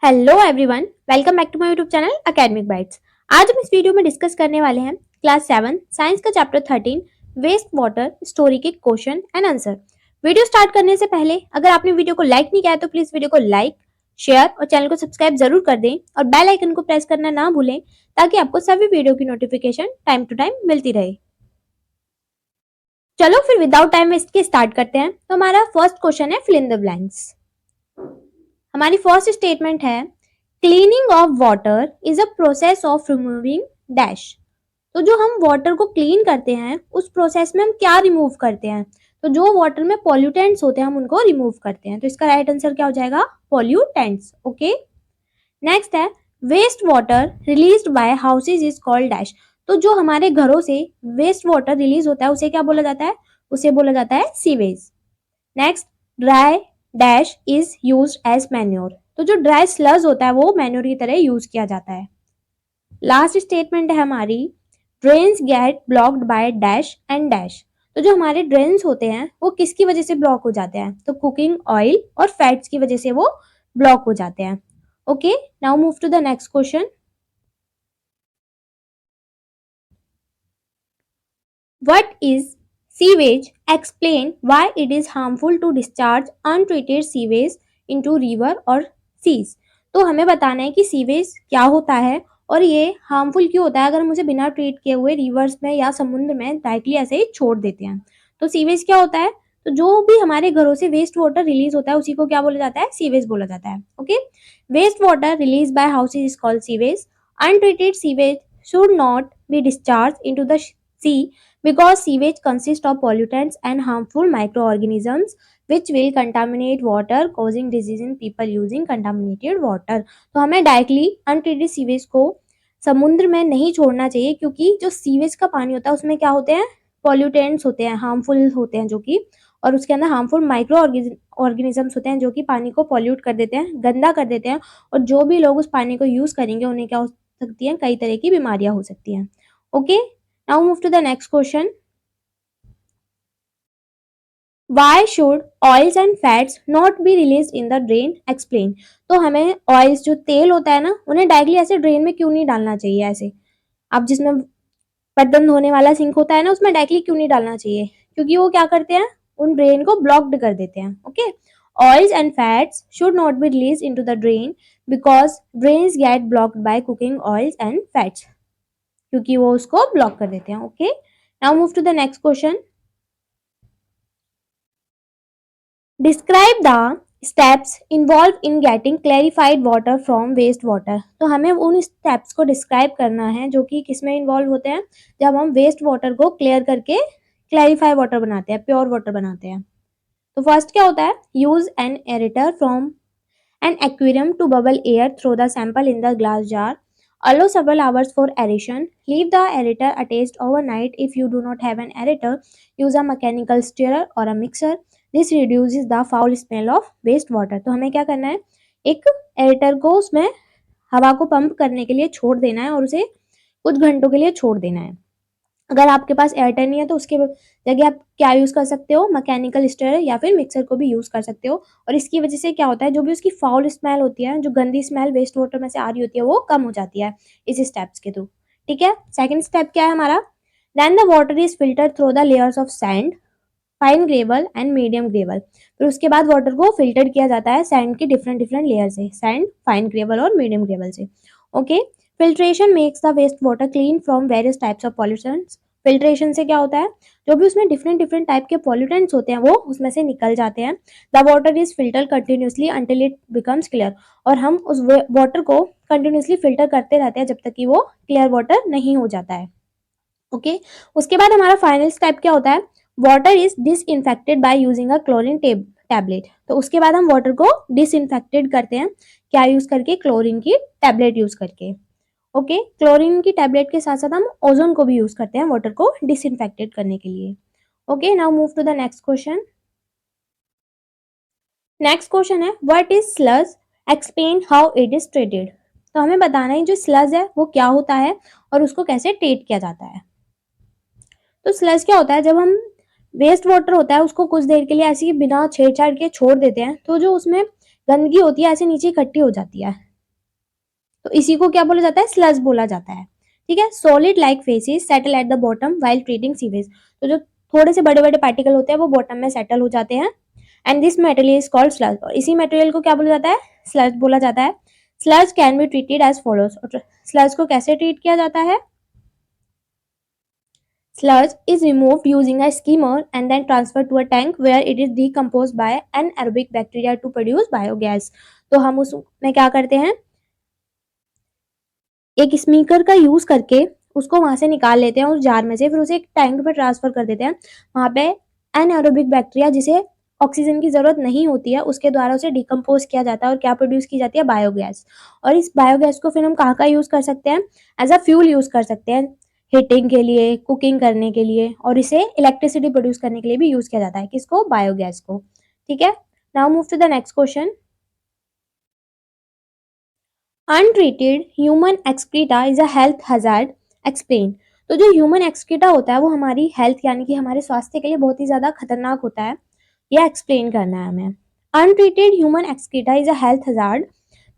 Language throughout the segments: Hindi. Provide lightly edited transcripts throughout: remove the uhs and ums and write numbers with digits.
Hello everyone, welcome back to my YouTube channel academic bites. आज हम इस वीडियो में डिस्कस करने वाले हैं क्लास 7 साइंस का चैप्टर 13 वेस्ट वाटर स्टोरी के question and answer. Video start करने से पहले अगर आपने वीडियो को लाइक नहीं किया है तो प्लीज वीडियो को लाइक, शेयर और चैनल को सब्सक्राइब जरूर कर दें और बेल आइकन को प्रेस करना ना भूलें ताकि आपको सभी वीडियो की नोटिफिकेशन टाइम टू टाइम मिलती रहे। चलो फिर विदाउट टाइम वेस्ट के स्टार्ट करते हैं। तो हमारा फर्स्ट क्वेश्चन है फिल इन द ब्लैंक्स। हमारी फर्स्ट स्टेटमेंट है cleaning of water is a process of removing dash. तो जो हम वाटर को क्लीन करते हैं उस प्रोसेस में हम क्या रिमूव करते हैं? तो जो वाटर में पॉल्यूटेंट्स होते हैं हम उनको रिमूव करते हैं। तो इसका राइट आंसर क्या हो जाएगा? पॉल्यूटेंट्स। ओके, नेक्स्ट है waste water released by houses is called dash. तो जो हमारे घरों से वेस्ट वाटर रिलीज होता है उसे क्या बोला जाता है? उसे बोला जाता है sewage. Next, dry dash is used as manure. तो जो ड्राई स्लज होता है वो मैन्योर की तरह यूज किया जाता है। लास्ट स्टेटमेंट है हमारी drains get blocked by dash and dash. तो जो हमारे ड्रेन्स होते हैं वो किसकी वजह से ब्लॉक हो जाते हैं? तो कुकिंग ऑयल और फैट्स की वजह से वो ब्लॉक हो जाते हैं। Okay, now move to the next question. What is sewage? Explain why it is harmful to discharge untreated sewage into river और सीज। तो हमें बताना है कि सीवेज क्या होता है और ये हार्मफुल क्यों होता है अगर हम उसे बिना ट्रीट किए हुए रिवर्स में या समुद्र में डायरेक्टली ऐसे ही छोड़ देते हैं। तो सीवेज क्या होता है? तो जो भी हमारे घरों से वेस्ट वाटर रिलीज होता है उसी को क्या बोला जाता है? सीवेज बोला जाता है। Okay, waste water release by houses is called sewage. Untreated sewage should not be discharged into the sea because sewage consists of pollutants and harmful microorganisms which will contaminate water causing disease in people using contaminated water। तो हमें डायरेक्टली अनट्रीटेड सीवेज को समुद्र में नहीं छोड़ना चाहिए क्योंकि जो सीवेज का पानी होता है उसमें क्या होते हैं? पॉल्यूटेंट्स होते हैं, हार्मफुल होते हैं जो कि, और उसके अंदर हार्मफुल माइक्रो ऑर्गेनिजम्स होते हैं जो कि पानी को पॉल्यूट कर देते हैं, गंदा कर देते हैं। और जो भी लोग उस पानी को यूज करेंगे उन्हें क्या हो सकती है? कई तरह की बीमारियां हो सकती हैं। Okay, now move to the next question. Why should oils and fats not be released in the drain? Explain। तो हमें ऑयल्स जो तेल होता है ना उन्हें डायरेक्टली ऐसे ड्रेन में क्यों नहीं डालना चाहिए? ऐसे अब जिसमें बर्तन धोने वाला सिंक होता है ना उसमें डायरेक्टली क्यों नहीं डालना चाहिए? क्योंकि वो क्या करते हैं? उन ड्रेन को ब्लॉक्ड कर देते हैं। Okay, oils and fats should not be release into the drain because drains get blocked by cooking oils and fats, क्योंकि वो उसको ब्लॉक कर देते हैं। Okay, now move to the next question. Describe the steps involve in getting clarified water from waste water. तो हमें उन स्टेप्स को डिस्क्राइब करना है जो कि किसमें इन्वॉल्व होते हैं? जब हम वेस्ट वाटर को क्लियर करके क्लैरिफाई वाटर बनाते हैं, प्योर वाटर बनाते हैं। तो फर्स्ट क्या होता है? Use N aerator from an aquarium to bubble air through the sample in the glass jar. Allow several hours for aeration. Leave the aerator attached overnight. If you do not have an aerator, use a mechanical stirrer or a mixer. This reduces the foul smell of wastewater. तो हमें क्या करना है? एक एरेटर को उसमें हवा को पंप करने के लिए छोड़ देना है और उसे कुछ घंटों के लिए छोड़ देना है। अगर आपके पास एयरटेल नहीं है तो उसके जगह आप क्या यूज कर सकते हो? मैकेनिकल स्टीयर या फिर मिक्सर को भी यूज कर सकते हो। और इसकी वजह से क्या होता है? जो भी उसकी फाउल स्मेल होती है, जो गंदी स्मेल वेस्ट वाटर में से आ रही होती है, वो कम हो जाती है इस स्टेप्स के थ्रू। ठीक है, सेकंड स्टेप क्या है हमारा? Then the water is filter through the layers of sand, fine gravel and medium gravel. फिर उसके बाद वाटर को फिल्टर किया जाता है सैंड की डिफरेंट डिफरेंट लेयर से, सैंड, फाइन ग्रेवल और मीडियम ग्रेवल से। Okay, filtration makes the waste water clean from various types of pollutions. Filtration से क्या होता है? जो भी उसमें डिफरेंट डिफरेंट टाइप के पॉल्यूटेंट्स होते हैं वो उसमें से निकल जाते हैं। The water is filter continuously until it becomes clear. और हम उस वाटर को कंटिन्यूसली फिल्टर करते रहते हैं जब तक कि वो क्लियर वाटर नहीं हो जाता है। ओके, उसके बाद हमारा फाइनल स्टेप क्या होता है? Water is disinfected by using a chlorine tablet. तो उसके बाद हम वाटर को डिसइंफेक्टेड करते हैं, क्या यूज करके? क्लोरीन की टैबलेट यूज करके। ओके, क्लोरीन की टैबलेट के साथ साथ हम ओजोन को भी यूज करते हैं वाटर को डिसइंफेक्टेड करने के लिए। Okay, now move to the next question. Next question है what is sludge? Explain how it is treated. तो हमें बताना है जो स्लज है वो क्या होता है और उसको कैसे ट्रीट किया जाता है। तो स्लज क्या होता है? जब हम वेस्ट वाटर होता है उसको कुछ देर के लिए ऐसे ही बिना छेड़छाड़ के छोड़ देते हैं तो जो उसमें गंदगी होती है ऐसे नीचे इकट्ठी हो जाती है, तो इसी को क्या बोला जाता है, स्लज बोला जाता है। ठीक है, solid like faces settle at the bottom while treating sewage, तो जो थोड़े से बड़े बड़े पार्टिकल होते हैं वो बॉटम में सेटल हो जाते हैं, and this material is called sludge, और इसी मटेरियल को क्या बोला जाता है, स्लज बोला जाता है। Sludge can be treated as follows, sludge को कैसे ट्रीट किया जाता है, sludge is removed using a skimmer and then transferred to a tank where it is decomposed by anaerobic bacteria to produce biogas। तो हम उसमें क्या करते हैं, एक स्पीकर का यूज करके उसको वहां से निकाल लेते हैं उस जार में से, फिर उसे एक टैंक में ट्रांसफर कर देते हैं। वहां पे एनाएरोबिक बैक्टीरिया जिसे ऑक्सीजन की जरूरत नहीं होती है उसके द्वारा उसे डिकम्पोज किया जाता है और क्या प्रोड्यूस की जाती है, बायोगैस। और इस बायोगैस को फिर हम कहाँ का यूज कर सकते हैं, एज अ फ्यूल यूज कर सकते हैं, हीटिंग के लिए, कुकिंग करने के लिए, और इसे इलेक्ट्रिसिटी प्रोड्यूस करने के लिए भी यूज किया जाता है, किसको, बायोगैस को। ठीक है, now move to the next question. Untreated human excreta is a health hazard, explain. तो जो ह्यूमन एक्सक्रीटा होता है वो हमारी हेल्थ यानी कि हमारे स्वास्थ्य के लिए बहुत ही ज्यादा खतरनाक होता है, यह एक्सप्लेन करना है हमें। Untreated human excreta is a health hazard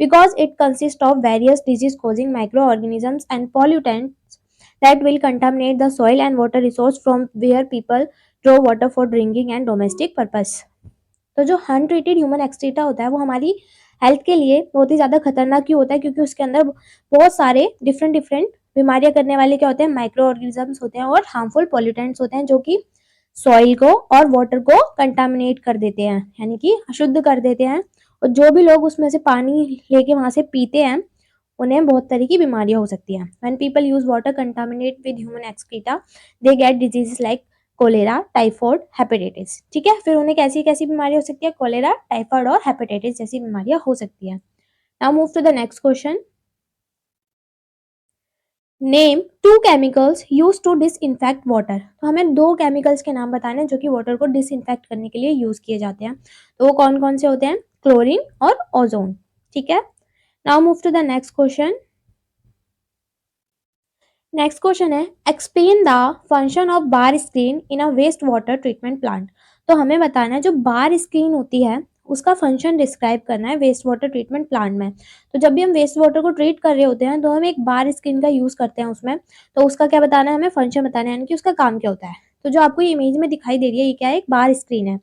because it consists of various disease causing microorganisms and pollutants that will contaminate the soil and water resource from where people draw water for drinking and domestic purpose। तो जो अनट्रीटेड ह्यूमन एक्सक्रीटा होता है वो हमारी हेल्थ के लिए बहुत ही ज्यादा खतरनाक क्यों होता है, क्योंकि उसके अंदर बहुत सारे डिफरेंट डिफरेंट बीमारियां करने वाले क्या होते हैं, माइक्रो ऑर्गेनिजम्स होते हैं और हार्मफुल पॉल्यूटेंट्स होते हैं जो कि सॉइल को और वाटर को कंटामिनेट कर देते हैं, यानी कि अशुद्ध कर देते हैं। और जो भी लोग उसमें से पानी लेके वहां से पीते हैं उन्हें बहुत तरह की बीमारियां हो सकती हैं। When people use water contaminate with human excreta they get diseases like cholera, typhoid, hepatitis. ठीक है, फिर उन्हें कैसी कैसी बीमारी हो सकती है, कोलेरा, टाइफॉइड और हेपेटाइटिस जैसी बीमारियां हो सकती है। Now move to the next question. Name two chemicals use to disinfect water, तो हमें दो केमिकल्स के नाम बताने हैं जो कि वाटर को डिसइंफेक्ट करने के लिए यूज किए जाते हैं, तो वो कौन कौन से होते हैं, क्लोरीन और ओजोन। ठीक है, now move to the next question. Next question है explain the function of bar screen in a waste water treatment plant, तो हमें बताना है जो बार स्क्रीन होती है उसका फंक्शन डिस्क्राइब करना है वेस्ट वाटर ट्रीटमेंट प्लांट में। तो जब भी हम वेस्ट वाटर को ट्रीट कर रहे होते हैं तो हम एक बार स्क्रीन का यूज करते हैं उसमें, तो उसका क्या बताना है, हमें फंक्शन बताना है, यानी कि उसका काम क्या होता है। तो जो आपको इमेज में दिखाई दे रही है ये क्या है, एक बार स्क्रीन है।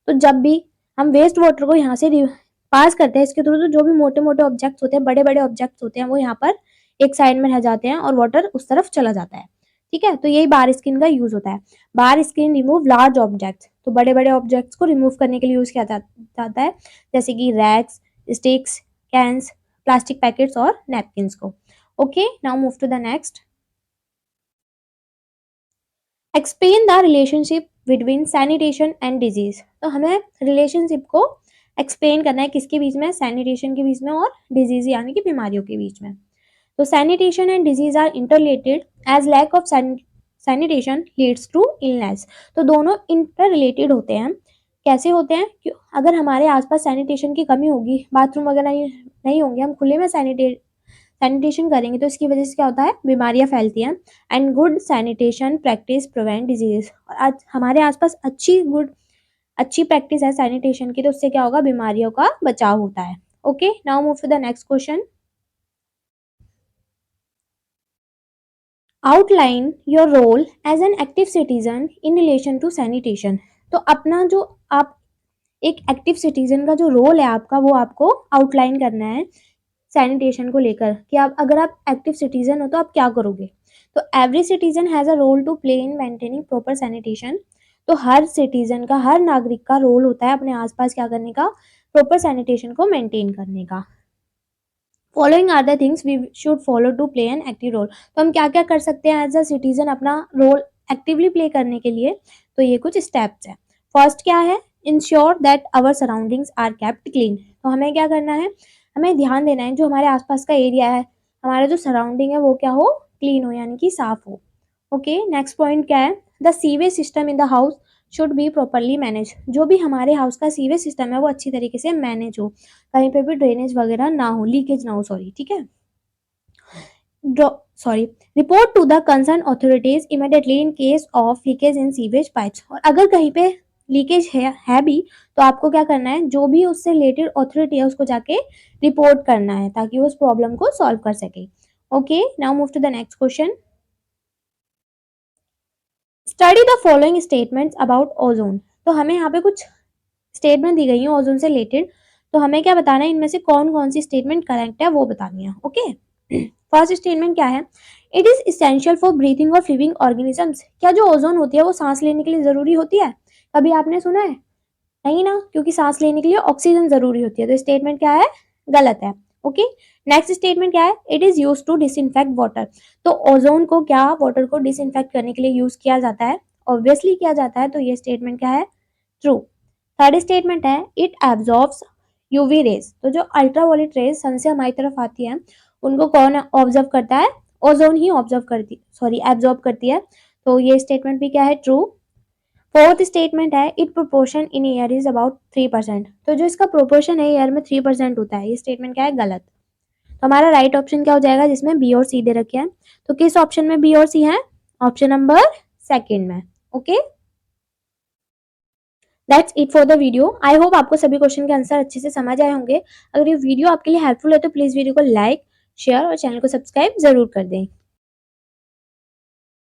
तो जब भी हम वेस्ट वाटर को यहाँ से पास करते हैं इसके थ्रू, तो जो भी मोटे मोटे ऑब्जेक्ट्स होते हैं, बड़े बड़े ऑब्जेक्ट्स होते हैं, वो यहाँ पर एक साइड में रह जाते हैं और वाटर उस तरफ चला जाता है। ठीक है, तो यही बार स्क्रीन का यूज होता है। बार स्क्रीन रिमूव लार्ज ऑब्जेक्ट्स, तो बड़े बड़े ऑब्जेक्ट्स को रिमूव करने के लिए यूज किया जाता है, जैसे कि rags, sticks, cans, plastic packets और नैपकिन्स को। Okay, now move to the next. Explain the relationship between sanitation and disease, तो हमें रिलेशनशिप को एक्सप्लेन करना है किसके बीच में, सैनिटेशन के बीच में और डिजीज यानी कि बीमारियों के बीच में। तो sanitation and disease are interrelated as lack of sanitation leads to illness, तो दोनों इंटर रिलेटेड होते हैं। कैसे होते हैं कि अगर हमारे आसपास सैनिटेशन की कमी होगी, बाथरूम वगैरह नहीं होंगे, हम खुले में सैनिटेशन करेंगे तो इसकी वजह से क्या होता है, बीमारियां फैलती हैं। And good sanitation practice prevent disease, और आज हमारे आसपास अच्छी प्रैक्टिस है सैनिटेशन की तो उससे क्या होगा, बीमारियों का बचाव होता है। Okay, now move to the next question. Outline your role as an active citizen in relation to sanitation, तो अपना जो आप एक एक्टिव सिटीजन का जो रोल है आपका वो आपको आउटलाइन करना है सैनिटेशन को लेकर, कि आप अगर आप एक्टिव सिटीजन हो तो आप क्या करोगे। तो every citizen has a role to play in maintaining proper sanitation, तो हर सिटीजन का, हर नागरिक का रोल होता है अपने आसपास क्या करने का, प्रॉपर सैनिटेशन को मेंटेन करने का। Following are the things we should follow to play an active role, तो हम क्या क्या कर सकते हैं एज अ सिटीजन अपना रोल एक्टिवली प्ले करने के लिए, तो ये कुछ स्टेप्स है। फर्स्ट क्या है, ensure that our surroundings are kept clean, तो हमें क्या करना है, हमें ध्यान देना है जो हमारे आसपास का एरिया है, हमारा जो सराउंडिंग है वो क्या हो, क्लीन हो यानी कि साफ हो। ओके, नेक्स्ट पॉइंट क्या है, the sewage system in the house should be properly manage, जो भी हमारे हाउस का सीवेज सिस्टम है वो अच्छी तरीके से मैनेज हो, कहीं पे भी ड्रेनेज वगैरह ना हो, लीकेज ना हो, सॉरी। ठीक है, sorry, report to the concern authorities immediately in case of leakage in sewage pipes, और अगर कहीं पे लीकेज है भी तो आपको क्या करना है, जो भी उससे रिलेटेड अथॉरिटी है उसको जाके रिपोर्ट करना है ताकि वो उस प्रॉब्लम को सॉल्व कर सके। Okay, now move to the next question. Study the following statements about ozone. तो हमें यहाँ पे कुछ स्टेटमेंट दी गई है ओजोन से रिलेटेड, तो हमें क्या बताना है, इनमें से कौन कौन सी स्टेटमेंट करेक्ट है वो बतानी है। ओके, फर्स्ट स्टेटमेंट क्या है, it is essential for breathing of living organisms. क्या जो ओजोन होती है वो सांस लेने के लिए जरूरी होती है? कभी आपने सुना है? नहीं ना, क्योंकि सांस लेने के लिए ऑक्सीजन जरूरी होती है, तो स्टेटमेंट क्या है, गलत है। ओके, नेक्स्ट स्टेटमेंट क्या है, it is use to disinfect water. तो ओजोन को क्या वाटर को डिसइंफेक्ट करने के लिए यूज किया जाता है? ऑब्वियसली किया जाता है, तो ये स्टेटमेंट क्या है, ट्रू। थर्ड स्टेटमेंट है, इट एब्जॉर्ब्स यूवी रेज। तो जो अल्ट्रावायलेट रेज सन से हमारी तरफ आती है उनको कौन ऑब्जर्व करता है? ओजोन ही ऑब्जर्व करती, सॉरी एब्जॉर्ब करती है, तो ये स्टेटमेंट भी क्या है, ट्रू। फोर्थ स्टेटमेंट है, it proportion in air is about 3%। तो जो इसका प्रोपोर्शन है एयर में 3% होता है, ये स्टेटमेंट क्या है, गलत। तो हमारा राइट ऑप्शन क्या हो जाएगा, जिसमें बी और सी दे रखे हैं, तो किस ऑप्शन में बी और सी है? ऑप्शन नंबर सेकेंड में। Okay, that's it for the video. I hope आपको सभी क्वेश्चन के आंसर अच्छे से समझ आए होंगे। अगर ये वीडियो आपके लिए हेल्पफुल है तो प्लीज वीडियो को लाइक, शेयर और चैनल को सब्सक्राइब जरूर कर दें।